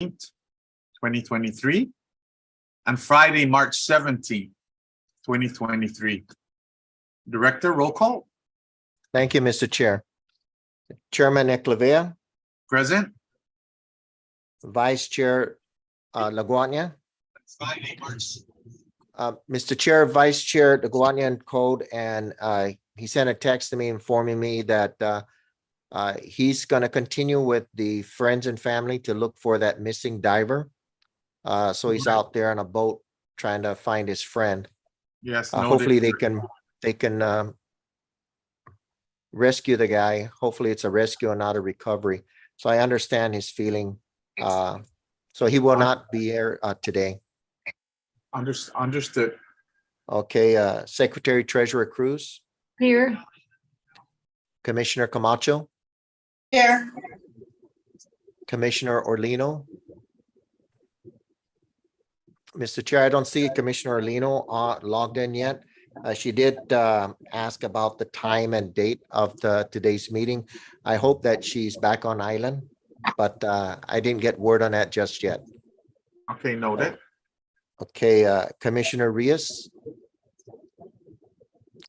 2023, and Friday, March 17th, 2023. Director, roll call. Thank you, Mr. Chair. Chairman Eclevea, Present. Vice Chair Laguarnia. Friday, March. Mr. Chair, Vice Chair Laguarnia called and he sent a text to me informing me that he's going to continue with the friends and family to look for that missing diver. So he's out there on a boat trying to find his friend. Yes. Hopefully they can rescue the guy. Hopefully it's a rescue and not a recovery. So I understand his feeling. So he will not be here today. Understood. Okay, Secretary Treasurer Cruz. Here. Commissioner Camacho. Here. Commissioner Orlino. Mr. Chair, I don't see Commissioner Orlino logged in yet. She did ask about the time and date of today's meeting. I hope that she's back on island, but I didn't get word on that just yet. Okay, noted. Okay, Commissioner Rios.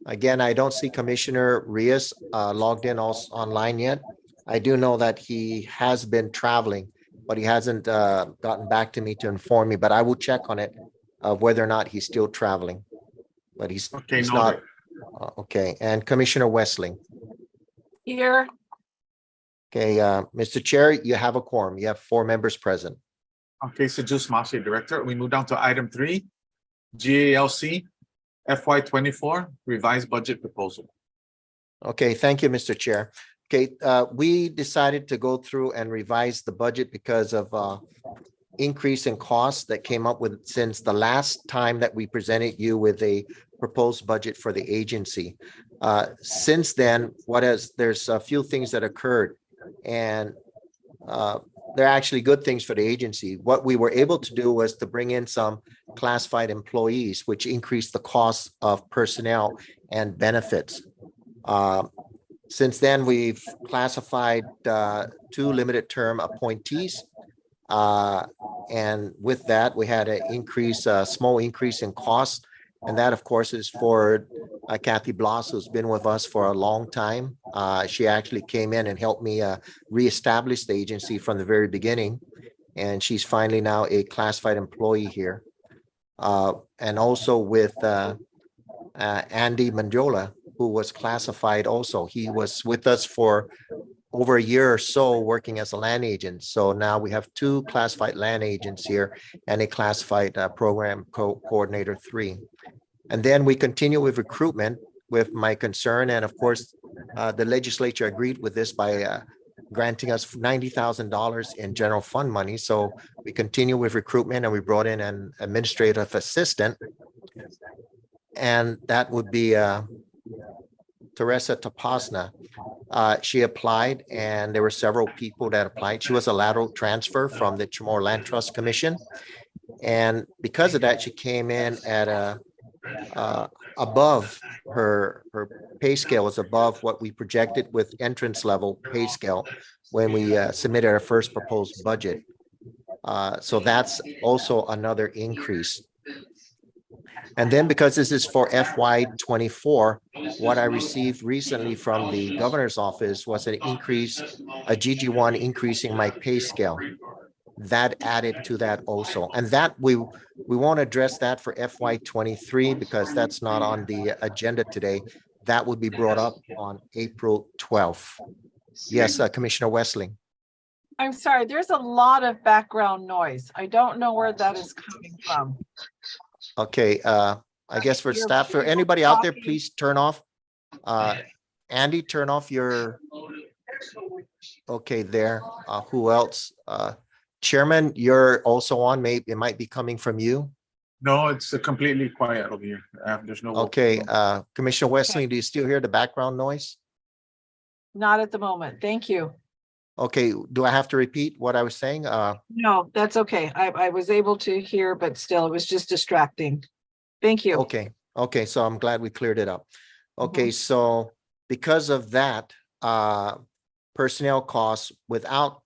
Again, I don't see Commissioner Rios logged in online yet. I do know that he has been traveling, but he hasn't gotten back to me to inform me, but I will check on it whether or not he's still traveling. But he's not. Okay, and Commissioner Wessling. Here. Okay, Mr. Chair, you have a quorum. You have 4 members present. Okay, so just Mashi, Director. We move down to item 3, GALC FY24 revised budget proposal. Okay, thank you, Mr. Chair. Okay, we decided to go through and revise the budget because of increase in costs that came up with since the last time that we presented you with a proposed budget for the agency. Since then, there's a few things that occurred, and they're actually good things for the agency. What we were able to do was to bring in some classified employees, which increased the cost of personnel and benefits. Since then, we've classified 2 limited term appointees. And with that, we had a small increase in costs. And that, of course, is for Kathy Bloss, who's been with us for a long time. She actually came in and helped me reestablish the agency from the very beginning. And she's finally now a classified employee here. And also with Andy Mandiola, who was classified also. He was with us for over a year or so working as a land agent. So now we have 2 classified land agents here and a classified program coordinator 3. And then we continue with recruitment with my concern. And of course, the legislature agreed with this by granting us $90,000 in general fund money. So we continue with recruitment and we brought in an administrative assistant. And that would be Teresa Tapasna. She applied and there were several people that applied. She was a lateral transfer from the Chamorro Land Trust Commission. And because of that, she came in at above her pay scale was above what we projected with entrance level pay scale when we submitted our first proposed budget. So that's also another increase. And then because this is for FY24, what I received recently from the governor's office was an increase, a GG1 increasing my pay scale. That added to that also. And that we won't address that for FY23 because that's not on the agenda today. That would be brought up on April 12th. Yes, Commissioner Wessling. I'm sorry, there's a lot of background noise. I don't know where that is coming from. Okay, I guess for staff, for anybody out there, please turn off. Andy, turn off your. Okay, there. Who else? Chairman, you're also on. Maybe it might be coming from you. No, it's completely quiet over here. There's no. Okay, Commissioner Wessling, do you still hear the background noise? Not at the moment. Thank you. Okay, do I have to repeat what I was saying? No, that's okay. I was able to hear, but still it was just distracting. Thank you. Okay, so I'm glad we cleared it up. Okay, so because of that, personnel costs without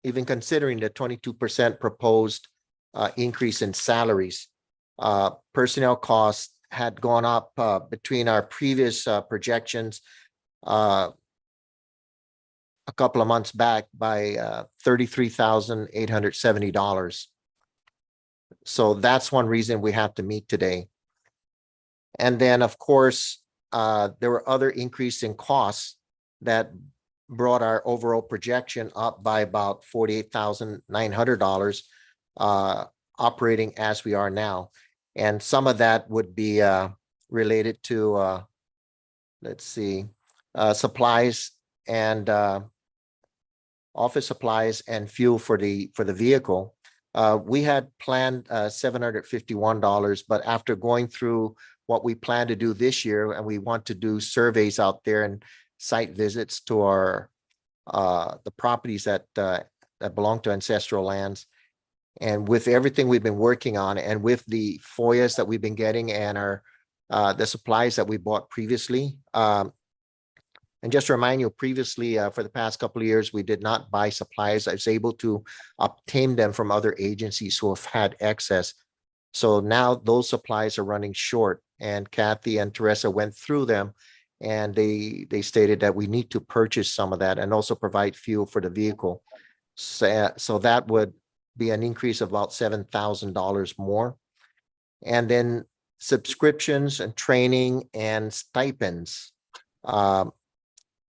even considering the 22% proposed increase in salaries, personnel costs had gone up between our previous projections a couple of months back by $33,870. So that's one reason we have to meet today. And then, of course, there were other increase in costs that brought our overall projection up by about $48,900 operating as we are now. And some of that would be related to, let's see, supplies and office supplies and fuel for the vehicle. We had planned $751, but after going through what we plan to do this year, and we want to do surveys out there and site visits to our the properties that belong to ancestral lands. And with everything we've been working on, and with the FOIAs that we've been getting, and our the supplies that we bought previously, and just to remind you, previously for the past couple of years, we did not buy supplies. I was able to obtain them from other agencies who have had excess. So now those supplies are running short, and Kathy and Teresa went through them, and they stated that we need to purchase some of that and also provide fuel for the vehicle. So that would be an increase of about $7,000 more. And then subscriptions and training and stipends.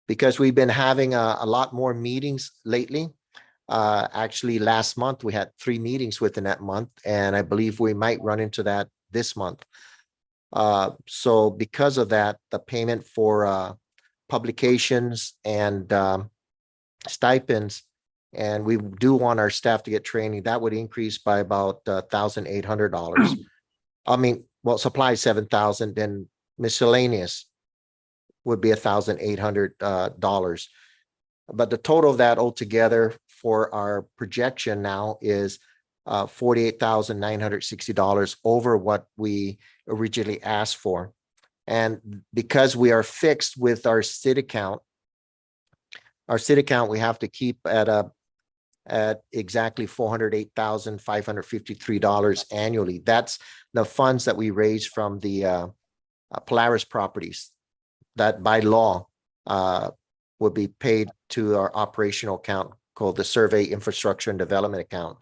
Because we've been having a lot more meetings lately. Actually, last month, we had 3 meetings within that month, and I believe we might run into that this month. So because of that, the payment for publications and stipends, and we do want our staff to get training, that would increase by about $1,800. I mean, well, supply $7,000, then miscellaneous would be $1,800. But the total of that altogether for our projection now is $48,960 over what we originally asked for. And because we are fixed with our SID account, we have to keep at exactly $408,553 annually. That's the funds that we raise from the Polaris properties that by law would be paid to our operational account called the Survey Infrastructure and Development account.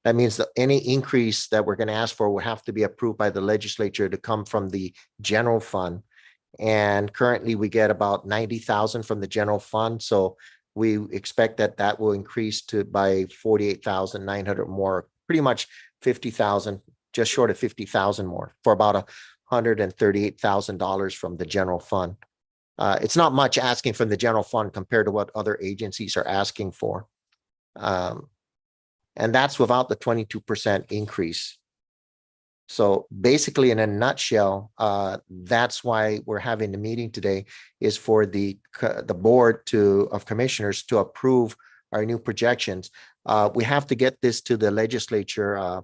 That means that any increase that we're going to ask for will have to be approved by the legislature to come from the general fund. And currently we get about 90,000 from the general fund. So we expect that that will increase to by 48,900 more, pretty much 50,000, just short of 50,000 more, for about $138,000 from the general fund. It's not much asking from the general fund compared to what other agencies are asking for. And that's without the 22% increase. So basically, in a nutshell, that's why we're having the meeting today, is for the board of commissioners to approve our new projections. We have to get this to the legislature.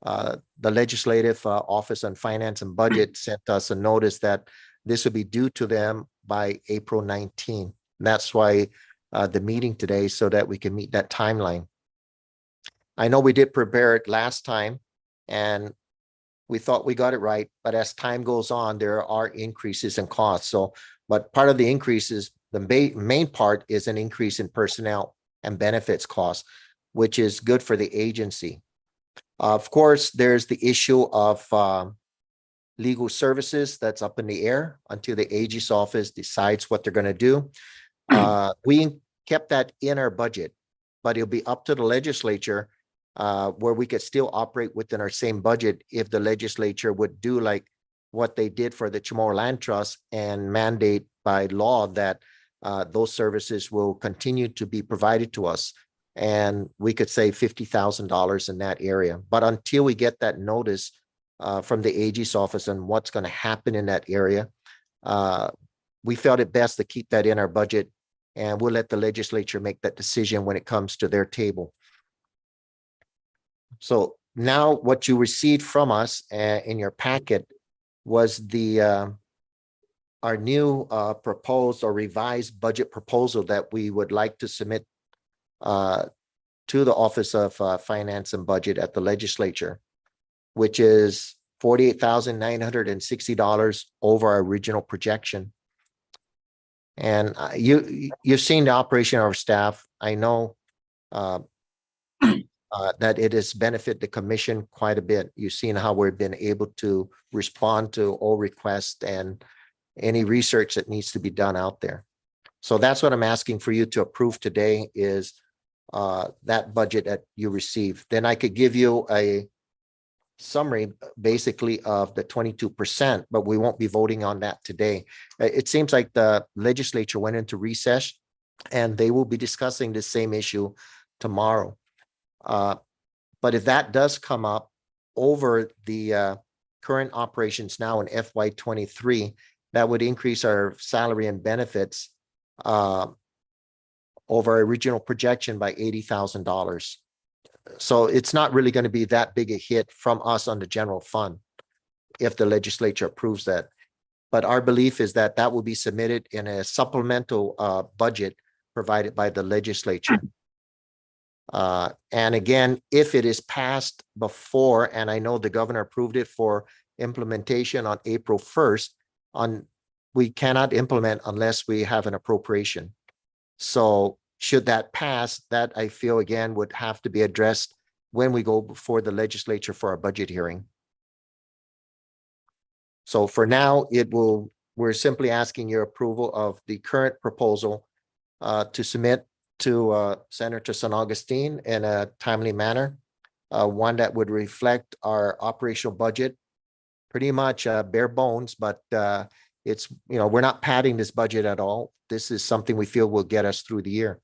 The Legislative Office on Finance and Budget sent us a notice that this will be due to them by April 19. That's why the meeting today, so that we can meet that timeline. I know we did prepare it last time, and we thought we got it right, but as time goes on, there are increases in costs. So, but part of the increases, the main part is an increase in personnel and benefits costs, which is good for the agency. Of course, there's the issue of legal services that's up in the air until the AG's office decides what they're going to do. We kept that in our budget, but it'll be up to the legislature where we could still operate within our same budget if the legislature would do like what they did for the Chamorro Land Trust and mandate by law that those services will continue to be provided to us. And we could save $50,000 in that area. But until we get that notice from the AG's office on what's going to happen in that area, we felt it best to keep that in our budget, and we'll let the legislature make that decision when it comes to their table. So now what you received from us in your packet was our new proposed or revised budget proposal that we would like to submit to the Office of Finance and Budget at the legislature, which is $48,960 over our original projection. And you've seen the operation of our staff. I know that it has benefited the commission quite a bit. You've seen how we've been able to respond to all requests and any research that needs to be done out there. So that's what I'm asking for you to approve today is that budget that you received. Then I could give you a summary basically of the 22%, but we won't be voting on that today. It seems like the legislature went into recess and they will be discussing the same issue tomorrow. But if that does come up over the current operations now in FY23, that would increase our salary and benefits over our original projection by $80,000. So it's not really going to be that big a hit from us on the general fund if the legislature approves that. But our belief is that that will be submitted in a supplemental budget provided by the legislature. And again, if it is passed before, and I know the governor approved it for implementation on April 1st, we cannot implement unless we have an appropriation. So should that pass, that I feel again would have to be addressed when we go before the legislature for a budget hearing. So for now, we're simply asking your approval of the current proposal to submit to Senator San Augustine in a timely manner, one that would reflect our operational budget, pretty much bare bones, but it's, we're not padding this budget at all. This is something we feel will get us through the year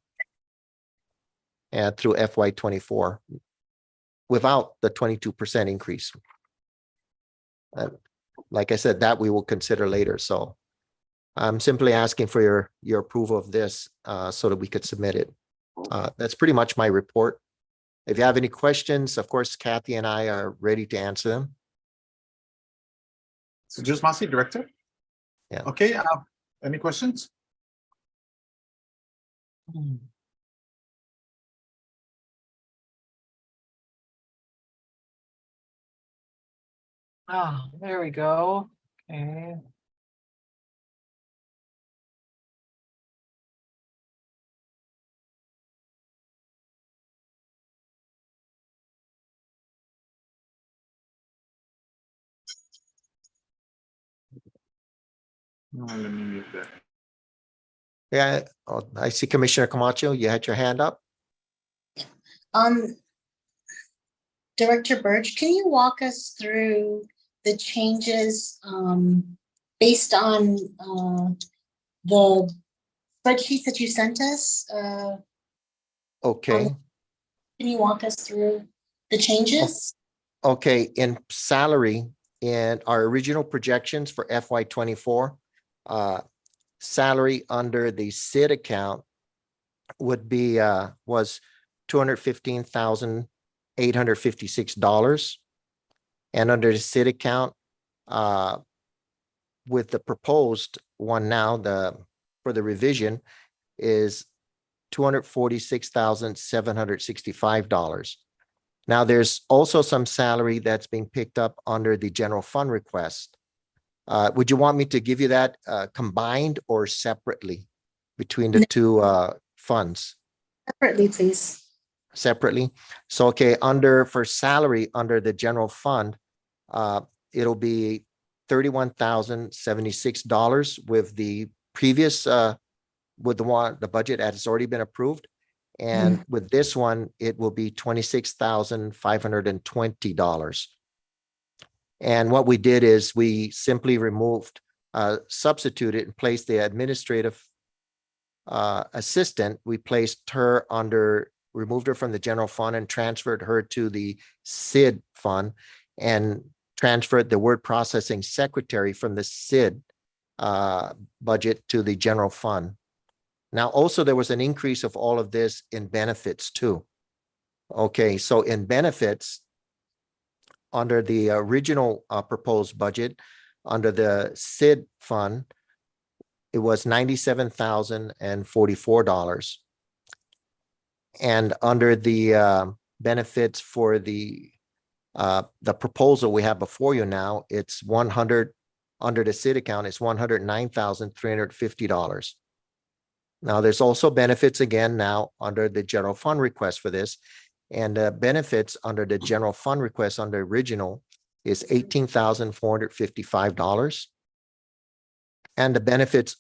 and through FY24 without the 22% increase. Like I said, that we will consider later. So I'm simply asking for your approval of this so that we could submit it. That's pretty much my report. If you have any questions, of course, Kathy and I are ready to answer them. So just Masi, Director? Yeah. Okay, any questions? Ah, there we go. Okay. No, let me mute that. Yeah, I see Commissioner Camacho, you had your hand up. Director Birch, can you walk us through the changes based on the spreadsheets that you sent us? Okay. Can you walk us through the changes? Okay, in salary, in our original projections for FY24, salary under the SID account would be was $215,856, and under the SID account, with the proposed one now, for the revision is $246,765. Now, there's also some salary that's being picked up under the general fund request. Would you want me to give you that combined or separately between the two funds? Separately, please. Separately. So, okay, for salary under the general fund, it'll be $31,076 with the previous, with the budget that has already been approved. And with this one, it will be $26,520. And what we did is we simply substituted and placed the administrative assistant. We removed her from the general fund and transferred her to the SID fund and transferred the word processing secretary from the SID budget to the general fund. Now, also, there was an increase of all of this in benefits too. Okay, so in benefits, under the original proposed budget, under the SID fund, it was $97,044. And under the benefits for the proposal we have before you now, it's 100, under the city account, it's $109,350. Now, there's also benefits again now under the general fund request for this. And benefits under the general fund request under original is $18,455. And the benefits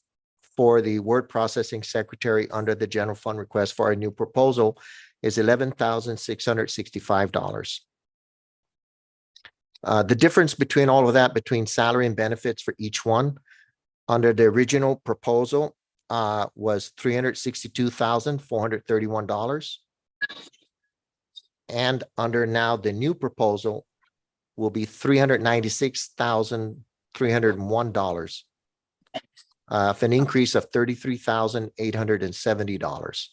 for the word processing secretary under the general fund request for our new proposal is $11,665. The difference between all of that, between salary and benefits for each one, under the original proposal was $362,431. And under now the new proposal will be $396,301. For an increase of $33,870.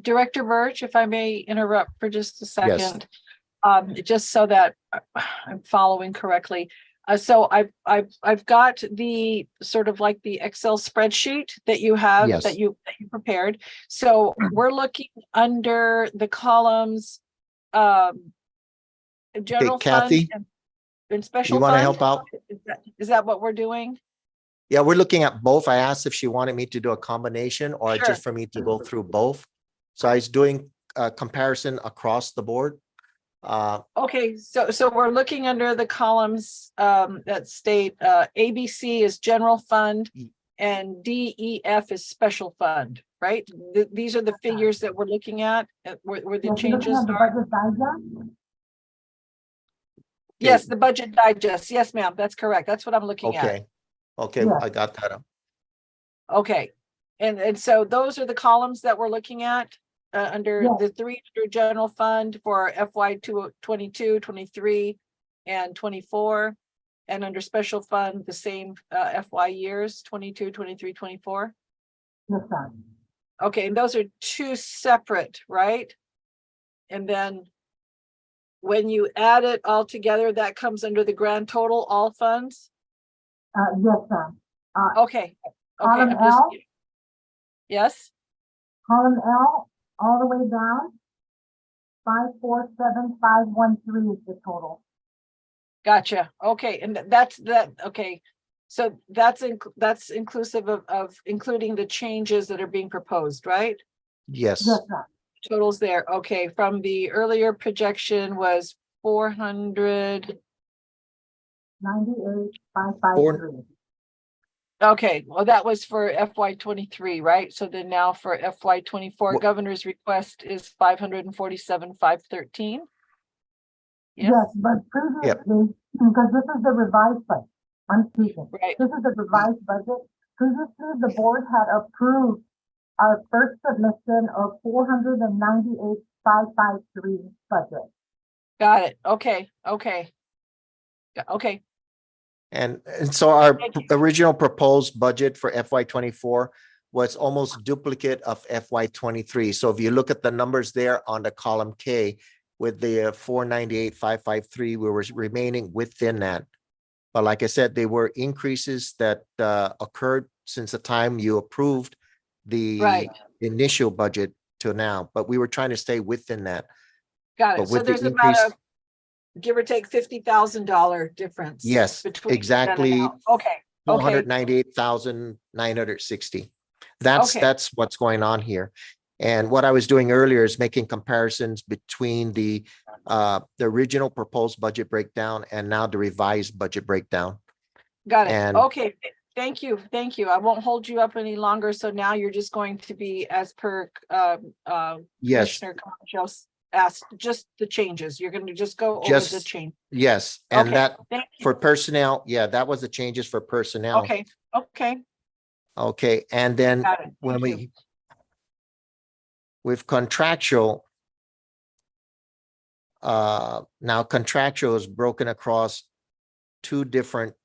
Director Birch, if I may interrupt for just a Yes. second, just so that I'm following correctly. So I've got the sort of like the Excel spreadsheet that you have, Yes. that you prepared. So we're looking under the columns, general fund Kathy, and special you want to fund. help out? Is that what we're doing? Yeah, we're looking at both. I asked if she wanted me to do a combination or Sure. just for me to go through both. So I was doing a comparison across the board. Okay, so we're looking under the columns that state ABC is general fund and DEF is special fund, right? These are the figures that we're looking at, where the changes are. Yes, the budget digest. Yes, ma'am, that's correct. That's what I'm looking at. Okay. Okay, I got that. Okay, and so those are the columns that we're looking at under the 300 general fund for FY 22, 23, and 24. And under special fund, the same FY years, 22, 23, 24. Yes, sir. Okay, and those are two separate, right? And then when you add it all together, that comes under the grand total, all funds? Yes, sir. Okay, Column I'm just. L? Yes, Column L, all the way down. 547513 is the total. gotcha. Okay, and that's that, okay. So that's inclusive of including the changes that are being proposed, right? Yes. Yes, sir. Totals there. Okay, from the earlier projection was 400. 98,553. Okay, well, that was for FY 23, right? So then now for FY 24, What- governor's request is 547,513. Yes, but previously, because this is the revised budget, I'm speaking. Right, This is the revised budget. Previously, the board had approved our first submission of 498,553 budget. got it. Okay. Okay, And so our Thank you. original proposed budget for FY 24 was almost duplicate of FY 23. So if you look at the numbers there on the column K with the 498,553, we were remaining within that. But like I said, they were increases that occurred since the time you approved the Right. initial budget to now, but we were trying to stay within that. got But it. So with the there's about increase, a give or take $50,000 difference. Yes, between then and exactly. now. Okay, Four hundred 98,960. That's Okay. what's going on here. And what I was doing earlier is making comparisons between the original proposed budget breakdown and now the revised budget breakdown. got it. And- Okay, thank you. I won't hold you up any longer. So now you're just going to be as per Yes, Commissioner Concho's asked, just the changes. You're going to just go over the Just- change. yes. And Okay, that thank you. for personnel, yeah, that was the changes for personnel. Okay, Okay, and then got it. when Thank you. we with contractual, now contractual is broken across two different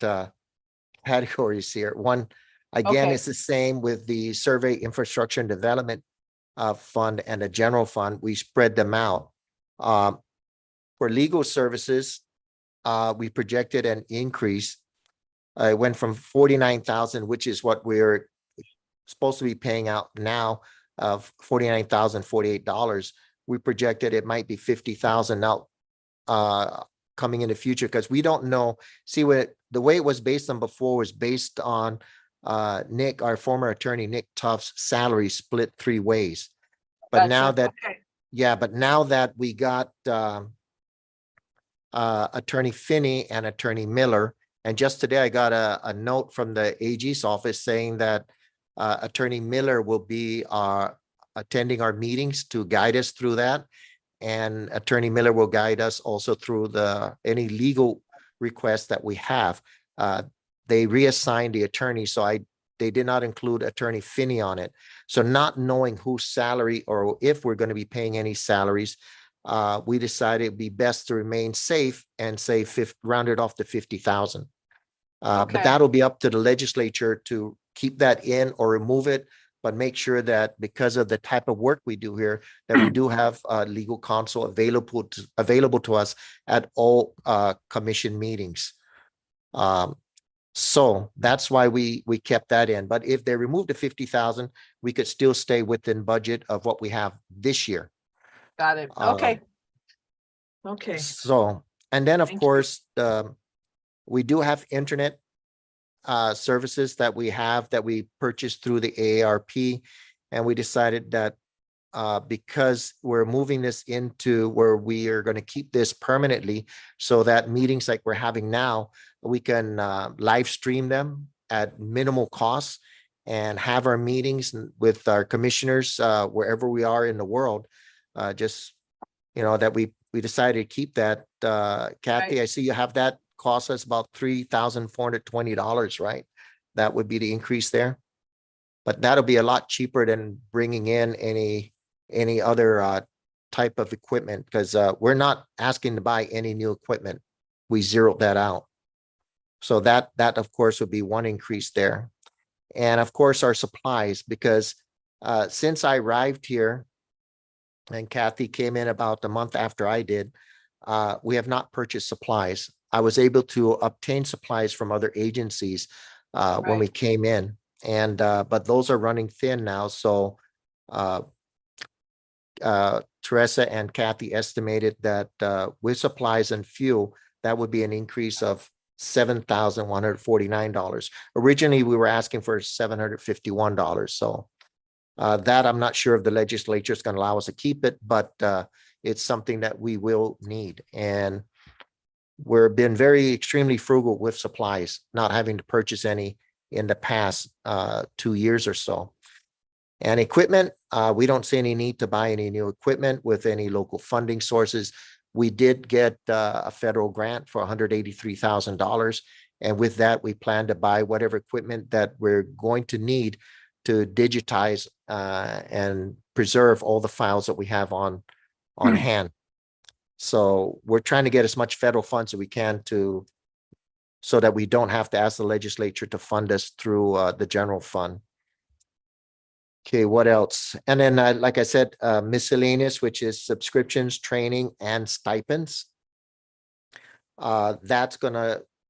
categories here. One, again, Okay. it's the same with the survey infrastructure and development fund and the general fund. We spread them out. For legal services, we projected an increase. It went from 49,000, which is what we're supposed to be paying out now, of $49,048. We projected it might be 50,000 now coming in the future, because we don't know. See, what the way it was based on before was based on Nick, our former attorney, Nick Tuff's salary split 3 ways. But now Gotcha. that, Okay. yeah, but now that we got Attorney Finney and Attorney Miller, and just today I got a note from the AG's office saying that Attorney Miller will be attending our meetings to guide us through that. And Attorney Miller will guide us also through any legal requests that we have. They reassigned the attorney, so they did not include Attorney Finney on it. So not knowing whose salary or if we're going to be paying any salaries, we decided it'd be best to remain safe and say round it off to 50,000. But Okay. that'll be up to the legislature to keep that in or remove it, but make sure that because of the type of work we do here, that we do have legal counsel available to us at all commission meetings. So that's why we kept that in. But if they remove the 50,000, we could still stay within budget of what we have this year. Got it. Okay. Okay. So, and then of Thank you. course, we do have internet services that we purchased through the AARP. And we decided that because we're moving this into where we are going to keep this permanently, so that meetings like we're having now, we can live stream them at minimal cost and have our meetings with our commissioners wherever we are in the world. Just, that we decided to keep that. Kathy, Right. I see you have that cost us about $3,420, right? That would be the increase there. But that'll be a lot cheaper than bringing in any other type of equipment, because we're not asking to buy any new equipment. We zeroed that out. So that of course would be one increase there. And of course our supplies, because since I arrived here and Kathy came in about a month after I did, we have not purchased supplies. I was able to obtain supplies from other agencies when we came in, and but those are running thin now. So Teresa and Kathy estimated that with supplies and fuel, that would be an increase of $7,149. Originally, we were asking for $751. So that I'm not sure if the legislature is going to allow us to keep it, but it's something that we will need. And we've been extremely frugal with supplies, not having to purchase any in the past 2 years or so. And equipment, we don't see any need to buy any new equipment with any local funding sources. We did get a federal grant for $183,000. And with that, we plan to buy whatever equipment that we're going to need to digitize and preserve all the files that we have on hand. So we're trying to get as much federal funds as we can so that we don't have to ask the legislature to fund us through the general fund. Okay, what else? And then, like I said, miscellaneous, which is subscriptions, training, and stipends.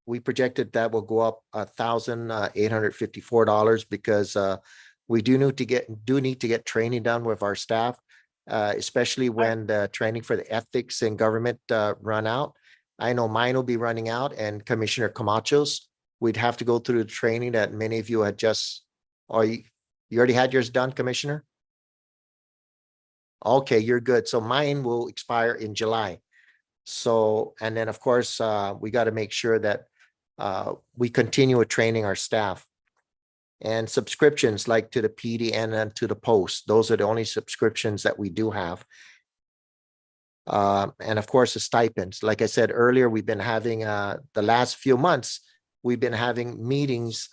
We projected that will go up $1,854 because we do need to get training done with our staff, especially when the training for the ethics in government run out. I know mine will be running out, and Commissioner Camacho's. We'd have to go through the training that many of you had just, or you already had yours done, Commissioner? Okay, you're good. So mine will expire in July. So, and then of course, we got to make sure that we continue with training our staff. And subscriptions like to the PDN and to the Post, those are the only subscriptions that we do have. And of course, the stipends. Like I said earlier, we've been having the last few months, we've been having meetings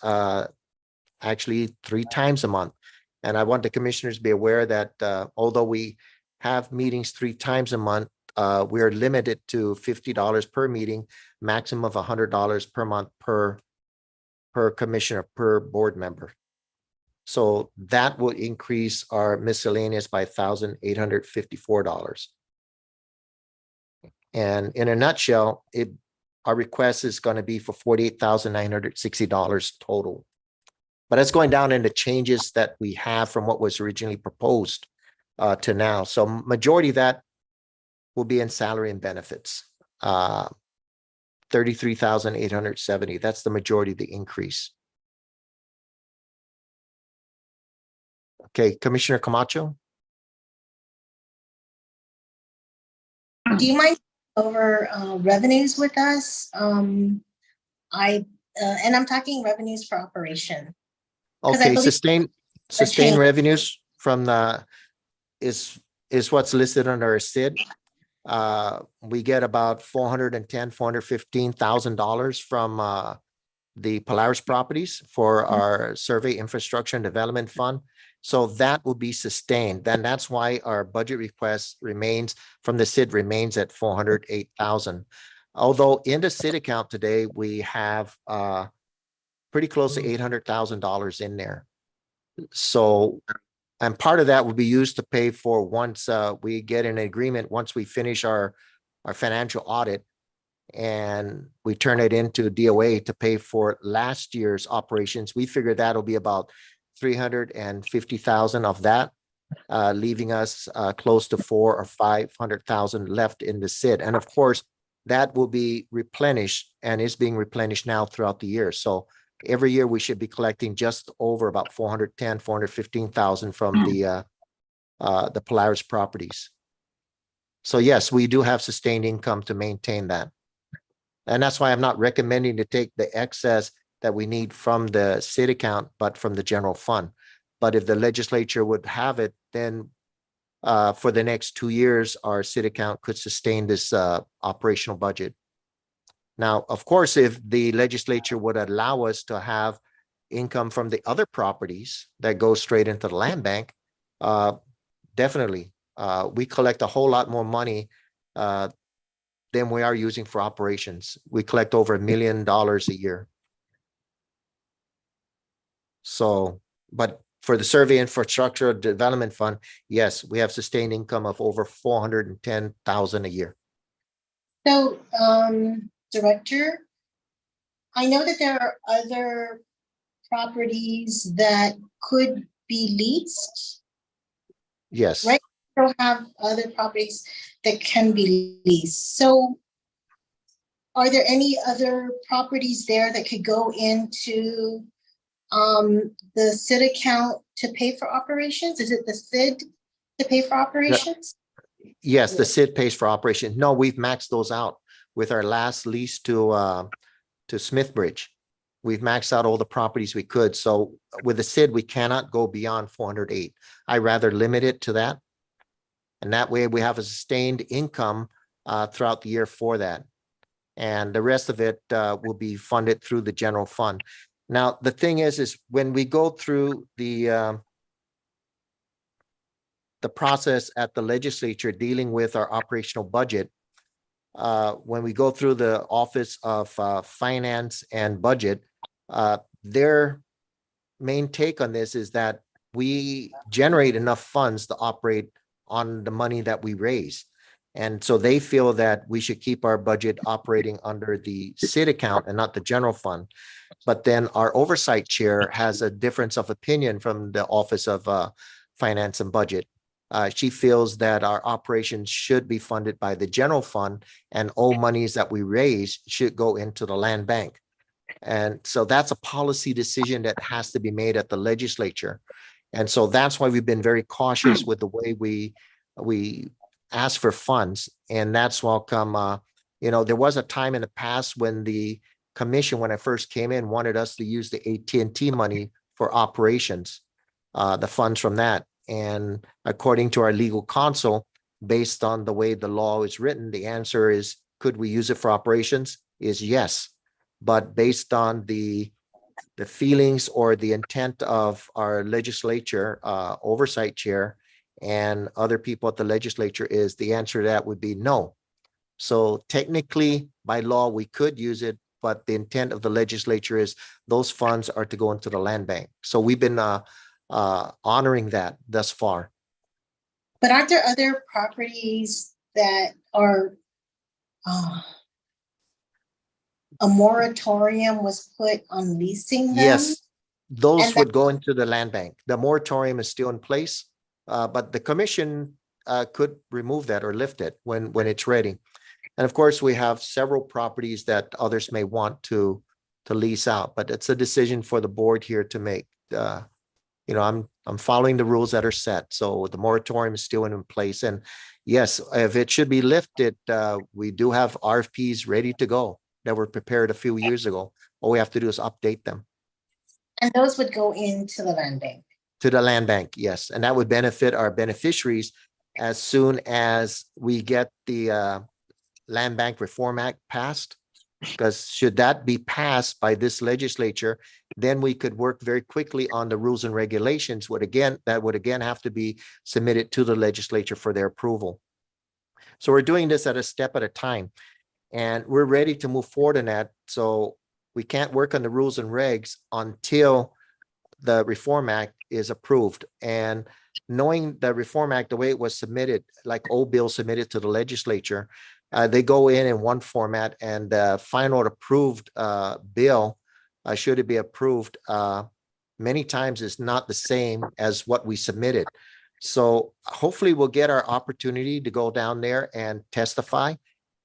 actually 3 times a month. And I want the commissioners to be aware that although we have meetings 3 times a month, we are limited to $50 per meeting, maximum of $100 per month per commissioner, per board member. So that will increase our miscellaneous by $1,854. And in a nutshell, our request is going to be for $48,960 total. But it's going down into changes that we have from what was originally proposed to now. So majority of that will be in salary and benefits. 33,870. That's the majority of the increase. Okay, Commissioner Camacho. Do you mind over revenues with us? And I'm talking revenues for operation. 'Cause I Okay, believe sustained change. revenues from the is what's listed under our SID. We get about $415,000 from the Polaris properties for our survey infrastructure and development fund. So that will be sustained. Then that's why our budget request remains from the SID remains at 408,000. Although in the SID account today, we have pretty close to $800,000 in there. So, and part of that will be used to pay for once we get an agreement, once we finish our financial audit and we turn it into DOA to pay for last year's operations. We figure that'll be about 350,000 of that, leaving us close to 400,000 or 500,000 left in the SID. And of course, that will be replenished and is being replenished now throughout the year. So every year we should be collecting just over about 410,000, 415,000 from the Polaris properties. So yes, we do have sustained income to maintain that. And that's why I'm not recommending to take the excess that we need from the SID account, but from the general fund. But if the legislature would have it, then for the next 2 years, our SID account could sustain this operational budget. Now, of course, if the legislature would allow us to have income from the other properties that go straight into the land bank, definitely, we collect a whole lot more money than we are using for operations. We collect over $1 million a year. So, but for the survey infrastructure development fund, yes, we have sustained income of over 410,000 a year. So, Director, I know that there are other properties that could be leased. Yes. Right. We don't have other properties that can be leased. So are there any other properties there that could go into the SID account to pay for operations? Is it the SID to pay for operations? Yes, the SID pays for operation. No, we've maxed those out with our last lease to Smithbridge. We've maxed out all the properties we could. So with the SID, we cannot go beyond 408. I rather limit it to that. And that way we have a sustained income throughout the year for that. And the rest of it will be funded through the general fund. Now, the thing is when we go through the process at the legislature dealing with our operational budget, when we go through the Office of Finance and Budget, their main take on this is that we generate enough funds to operate on the money that we raise. And so they feel that we should keep our budget operating under the SID account and not the general fund. But then our oversight chair has a difference of opinion from the Office of Finance and Budget. She feels that our operations should be funded by the general fund and all monies that we raise should go into the land bank. And so that's a policy decision that has to be made at the legislature. And so that's why we've been very cautious with the way we ask for funds. And that's welcome. There was a time in the past when the commission, when I first came in, wanted us to use the AT&T money for operations, the funds from that. And according to our legal counsel, based on the way the law is written, the answer is, could we use it for operations? Is yes. But based on the feelings or the intent of our legislature, oversight chair, and other people at the legislature, is the answer to that would be no. So technically, by law, we could use it, but the intent of the legislature is those funds are to go into the land bank. So we've been honoring that thus far. But aren't there other properties that are a moratorium was put on leasing them? Yes, Those And would go into the land bank. The moratorium is still in place, but the commission could remove that or lift it when it's ready. And of course, we have several properties that others may want to lease out, but it's a decision for the board here to make. I'm following the rules that are set, so the moratorium is still in place. And yes, if it should be lifted, we do have RFPs ready to go that were prepared a few years ago. All we have to do is update them those would go into the land bank. to the land bank. Yes, and that would benefit our beneficiaries as soon as we get the Land Bank Reform Act passed. Because should that be passed by this legislature, then we could work very quickly on the rules and regulations that would again have to be submitted to the legislature for their approval. So we're doing this at a step at a time, and we're ready to move forward in that. So we can't work on the rules and regs until the Reform Act is approved. And knowing the Reform Act, the way it was submitted, like old bill submitted to the legislature, they go in one format, and the final approved bill, should it be approved, many times is not the same as what we submitted. So hopefully we'll get our opportunity to go down there and testify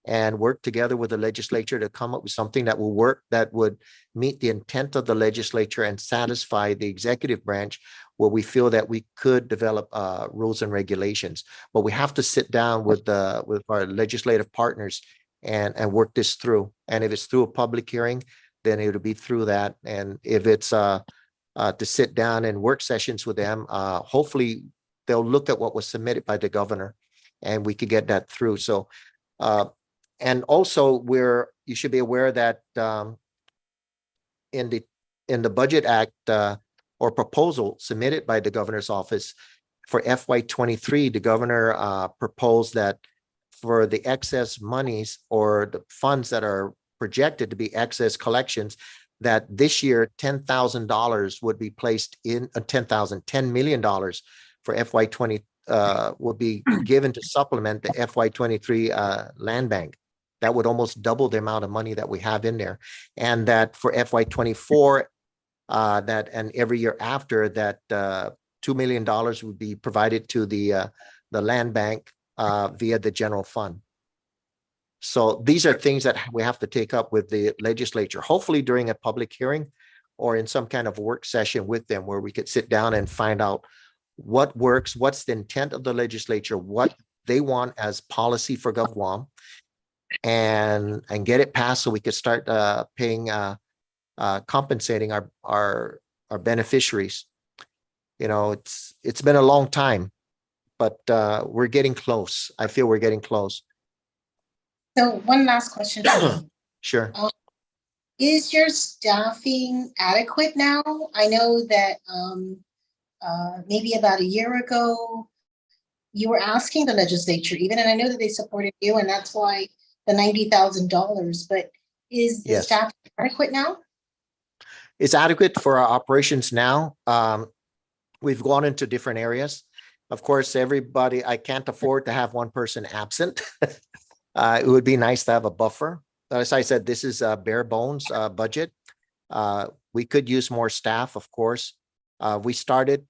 and work together with the legislature to come up with something that will work, that would meet the intent of the legislature and satisfy the executive branch, where we feel that we could develop rules and regulations. But we have to sit down with our legislative partners and work this through. And if it's through a public hearing, then it'll be through that. And if it's to sit down in work sessions with them, hopefully they'll look at what was submitted by the governor, and we could get that through. So and also, you should be aware that in the Budget Act or proposal submitted by the governor's office for FY23, the governor proposed that for the excess monies or the funds that are projected to be excess collections, that this year $10,000 would be placed in $10 million for FY20 will be given to supplement the FY23 land bank. That would almost double the amount of money that we have in there. And that for FY24, that and every year after that, $2 million would be provided to the land bank via the general fund. So these are things that we have to take up with the legislature, hopefully during a public hearing or in some kind of work session with them, where we could sit down and find out what works, what's the intent of the legislature, what they want as policy for GovWam, and get it passed so we could start paying compensating our beneficiaries. It's been a long time, but we're getting close. I feel we're getting close. So one last question. Sure. Is your staffing adequate now? I know that maybe about a year ago, you were asking the legislature even, and I know that they supported you, and that's why the $90,000, but is the staff adequate now? It's adequate for our operations now. We've gone into different areas. Of course, I can't afford to have one person absent. It would be nice to have a buffer. As I said, this is a bare bones budget. We could use more staff, of course. We started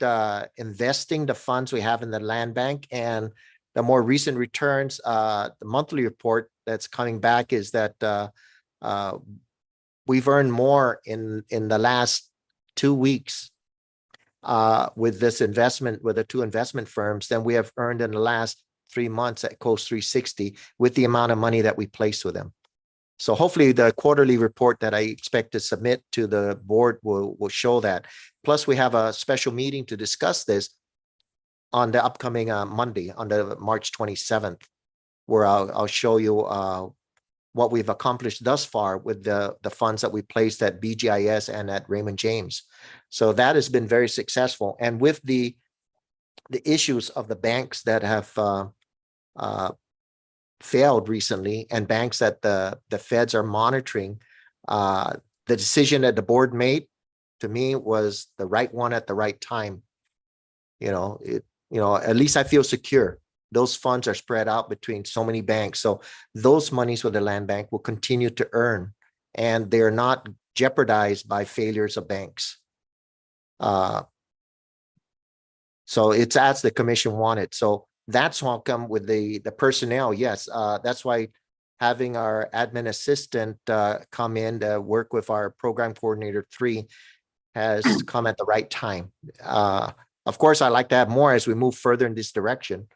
investing the funds we have in the land bank, and the more recent returns, the monthly report that's coming back is that we've earned more in the last 2 weeks with this investment, with the 2 investment firms, than we have earned in the last 3 months at Coast 360 with the amount of money that we placed with them. So hopefully the quarterly report that I expect to submit to the board will show that. Plus, we have a special meeting to discuss this on the upcoming Monday, on the March 27th, where I'll show you what we've accomplished thus far with the funds that we placed at BGIS and at Raymond James. So that has been very successful. And with the issues of the banks that have failed recently, and banks that the feds are monitoring, the decision that the board made, to me, was the right one at the right time. At least I feel secure. Those funds are spread out between so many banks. So those monies with the land bank will continue to earn, and they're not jeopardized by failures of banks. Uh, so it's as the commission wanted. So that's how come with the personnel. Yes, that's why having our admin assistant come in to work with our program coordinator 3 has come at the right time. Of course, I like to have more as we move further in this direction,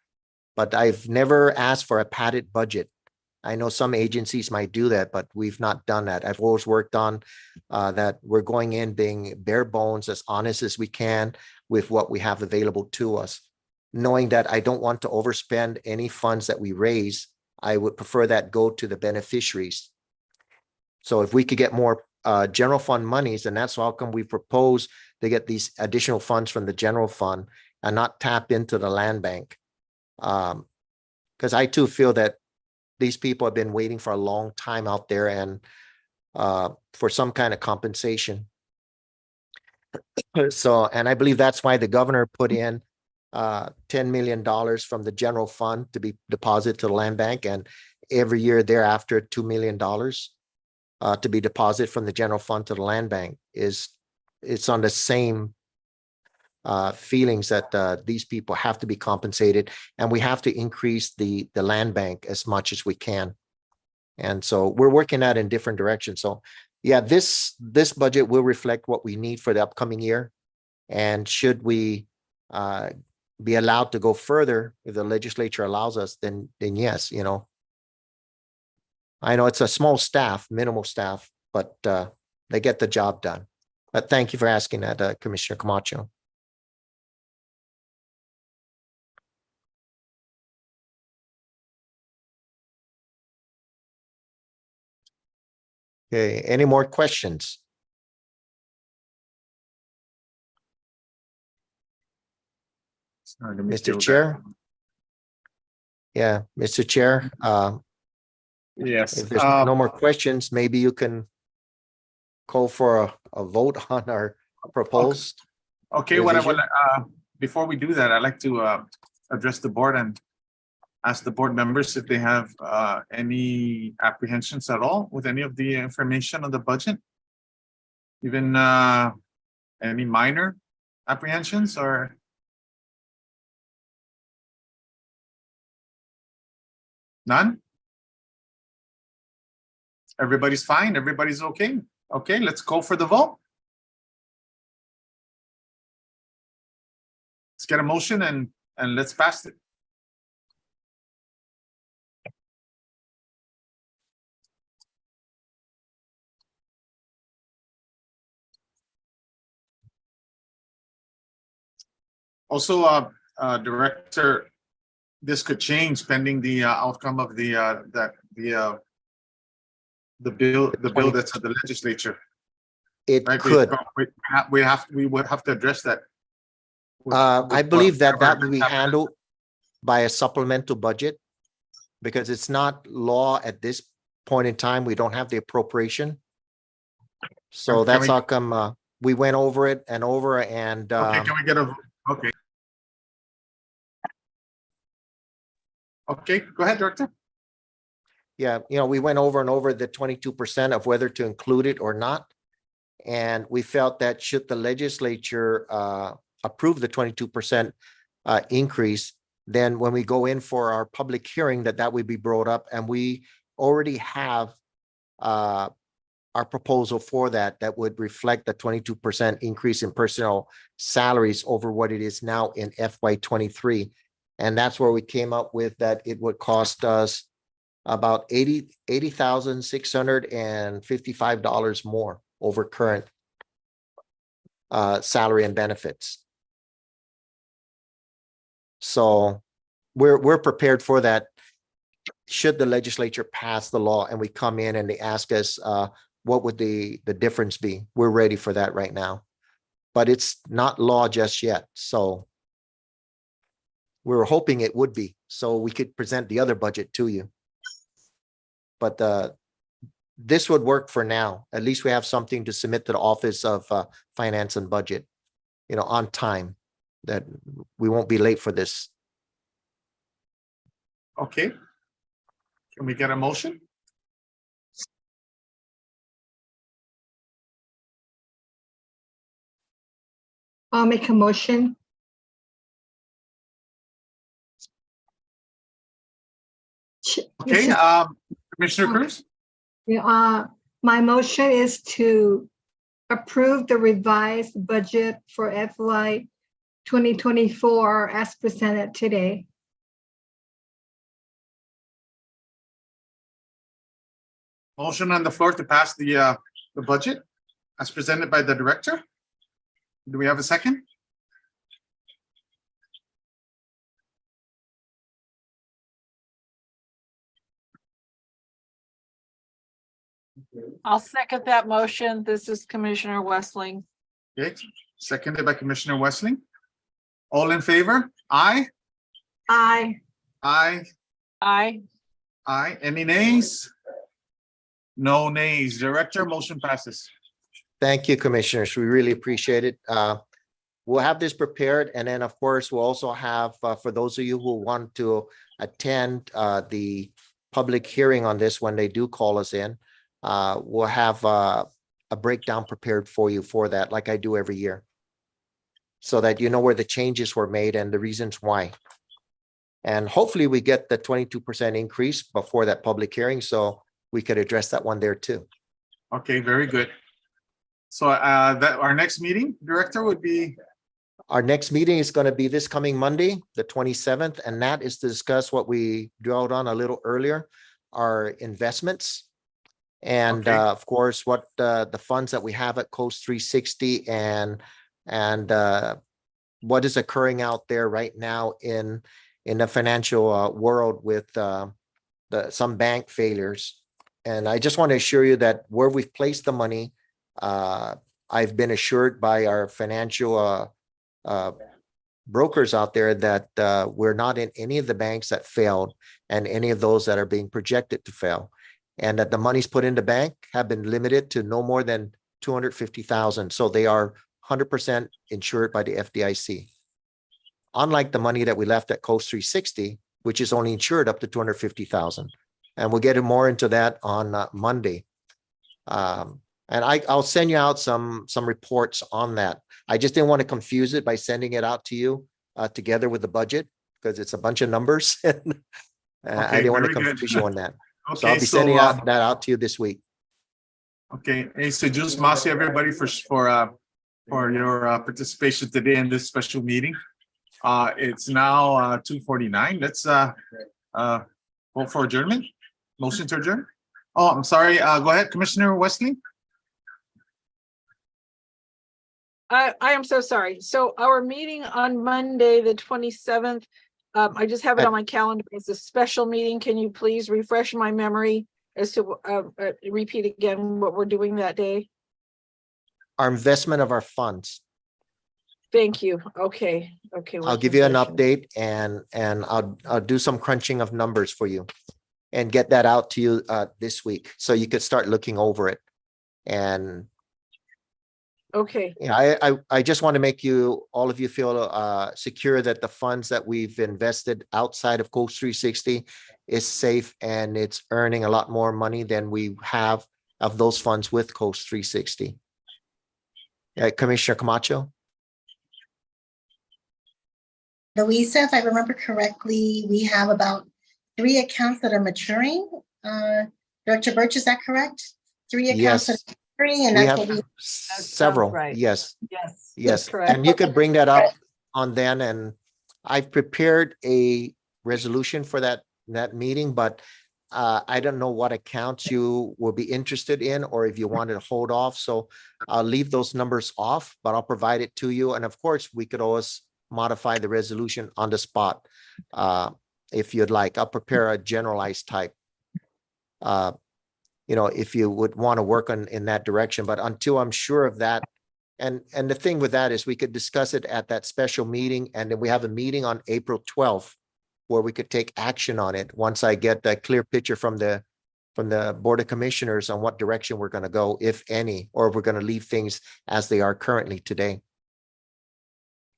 but I've never asked for a padded budget. I know some agencies might do that, but we've not done that. I've always worked on that we're going in being bare bones, as honest as we can with what we have available to us, knowing that I don't want to overspend any funds that we raise. I would prefer that go to the beneficiaries. So if we could get more general fund monies, and that's how come we propose to get these additional funds from the general fund and not tap into the land bank. Because I too feel that these people have been waiting for a long time out there and for some kind of compensation. So, and I believe that's why the governor put in $10 million from the general fund to be deposited to the land bank, and every year thereafter, $2 million to be deposited from the general fund to the land bank. It's on the same feelings that these people have to be compensated, and we have to increase the land bank as much as we can. And so we're working that in different directions. So yeah, this budget will reflect what we need for the upcoming year. And should we be allowed to go further, if the legislature allows us, then yes, you know. I know it's a small staff, minimal staff, but they get the job done. But thank you for asking that, Commissioner Camacho. Okay, any more questions? Sorry, let me Mr. fill that. Chair? Yeah, Mr. Chair, Yes, if there's no more questions, maybe you can call for a vote on our proposed. okay, what I revision. want, before we do that, I'd like to address the board and ask the board members if they have any apprehensions at all with any of the information on the budget. Even any minor apprehensions or? None? Everybody's fine, everybody's okay? Okay, let's go for the vote. Let's get a motion and let's pass it. Also, Director, this could change pending the outcome of the bill that's at the legislature. It Right? could. We would have to address that. I believe that whatever will be happens. handled by a supplemental budget because it's not law at this point in time. We don't have the appropriation. So Can that's we- how come we went over it and over and Okay, can we get a, okay. Okay, go ahead, Director. yeah, you know, we went over and over the 22% of whether to include it or not. And we felt that should the legislature approve the 22% increase, then when we go in for our public hearing, that would be brought up. And we already have our proposal for that would reflect the 22% increase in personnel salaries over what it is now in FY23. And that's where we came up with that it would cost us about $80,655 more over current salary and benefits. So we're prepared for that. Should the legislature pass the law and we come in and they ask us what would the difference be, we're ready for that right now. But it's not law just yet. So we were hoping it would be, so we could present the other budget to you. But this would work for now. At least we have something to submit to the Office of Finance and Budget, you know, on time, that we won't be late for this. Okay. Can we get a motion? I'll make a motion. Okay, Mr. Commissioner Cruz? My motion is to approve the revised budget for FY 2024 as presented today. Motion on the floor to pass the budget as presented by the director. Do we have a second? I'll second that motion. This is Commissioner Westling. Okay, seconded by Commissioner Westling. All in favor? Aye. Aye. Aye. Aye. Aye. Any nays? No nays. Director, motion passes. Thank you, commissioners. We really appreciate it. We'll have this prepared, and then, of course, we'll also have, for those of you who want to attend the public hearing on this when they do call us in, we'll have a breakdown prepared for you for that, like I do every year, so that you know where the changes were made and the reasons why. And hopefully we get the 22% increase before that public hearing, so we could address that one there too. Okay, very good. So that our next meeting, Director, would be, Our next meeting is going to be this coming Monday, the 27th, and that is to discuss what we dwelled on a little earlier, our investments. And Okay. of course, what the funds that we have at Coast 360 and what is occurring out there right now in the financial world with some bank failures. And I just want to assure you that where we've placed the money, I've been assured by our financial brokers out there that we're not in any of the banks that failed and any of those that are being projected to fail, and that the monies put in the bank have been limited to no more than 250,000. So they are 100% insured by the FDIC. Unlike the money that we left at Coast 360, which is only insured up to 250,000. And we'll get more into that on Monday. And I'll send you out some reports on that. I just didn't want to confuse it by sending it out to you together with the budget, because it's a bunch of numbers. And I didn't want to very good. confuse you on that. So okay, I'll be sending that out to you this week. okay. Hey, so just Masi, everybody for your participation today in this special meeting. It's now 2:49. Let's vote for adjournment. Motion to adjourn. Oh, I'm sorry. Go ahead, Commissioner Wesley. I am so sorry. So our meeting on Monday, the 27th, I just have it on my calendar. It's a special meeting. Can you please refresh my memory as to repeat again what we're doing that day? Our investment of our funds. Thank you. Okay. Okay. I'll give you an update and I'll do some crunching of numbers for you and get that out to you this week, so you could start looking over it. And okay. yeah, I just want to make all of you feel secure that the funds that we've invested outside of Coast 360 is safe, and it's earning a lot more money than we have of those funds with Coast 360. Commissioner Camacho? Louisa, if I remember correctly, we have about 3 accounts that are maturing. Director Birch, is that correct? 3 accounts that are maturing, and We that's have what we. several, right. yes. Yes. Yes, correct. and you could bring that up on then, and I've prepared a resolution for that meeting, but I don't know what accounts you will be interested in, or if you wanted to hold off. So I'll leave those numbers off, but I'll provide it to you. And of course, we could always modify the resolution on the spot if you'd like. I'll prepare a generalized type. If you would want to work in that direction, but until I'm sure of that. And the thing with that is we could discuss it at that special meeting, and then we have a meeting on April 12th where we could take action on it once I get that clear picture from the Board of Commissioners on what direction we're going to go, if any, or if we're going to leave things as they are currently today.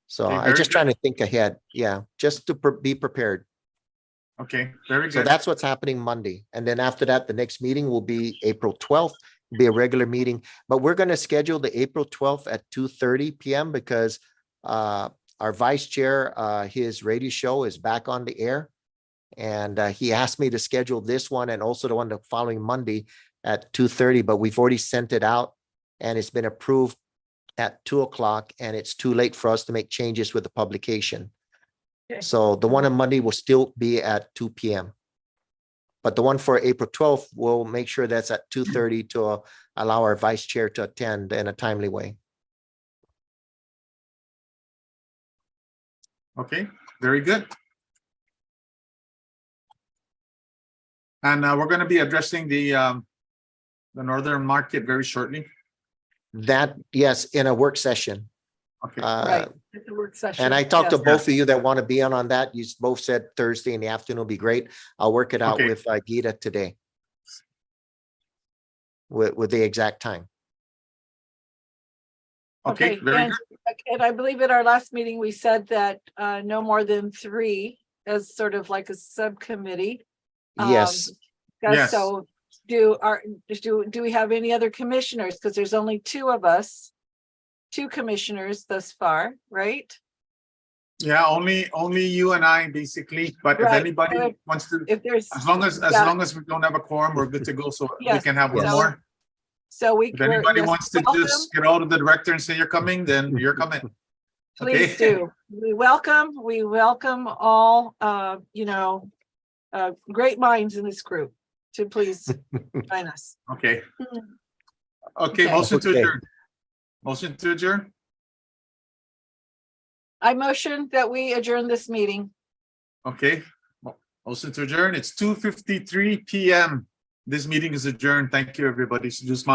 So Okay, I'm very just good. trying to think ahead. Yeah, just to be prepared. Okay, very So good. that's what's happening Monday. And then after that, the next meeting will be April 12th, be a regular meeting. But we're going to schedule the April 12th at 2:30 p.m. because Our vice chair, his radio show is back on the air. And he asked me to schedule this one and also the one the following Monday at 2:30, but we've already sent it out and it's been approved at 2:00, and it's too late for us to make changes with the publication. Okay. So the one on Monday will still be at 2 p.m. But the one for April 12th, we'll make sure that's at 2:30 to allow our vice chair to attend in a timely way. Okay, very good. And we're going to be addressing the northern market very shortly. That, yes, in a work session. Okay, Right, at the work session. And I talked to yes. both of you that want to be on that. You both said Thursday in the afternoon will be great. I'll work it out Okay. with Gita today. With the exact time. okay, very and, good. and I believe at our last meeting, we said that no more than 3 as sort of like a subcommittee. Yes, Yes. So do we have any other commissioners? Because there's only 2 of us, 2 commissioners thus far, right? Yeah, only you and I basically, but if Right. anybody wants to, If there's, as long as yeah. we don't have a quorum, we're good to go. So we Yes, can have one yes. more. so we. If anybody yes, wants to welcome. just get out of the director and say you're coming, then you're coming. Please Okay. do. We welcome all, great minds in this group to please join us. Okay. Okay. Okay, motion to Okay. adjourn. Motion to adjourn. I motion that we adjourn this meeting. Okay. Motion to adjourn. It's 2:53 p.m. This meeting is adjourned. Thank you, everybody. Just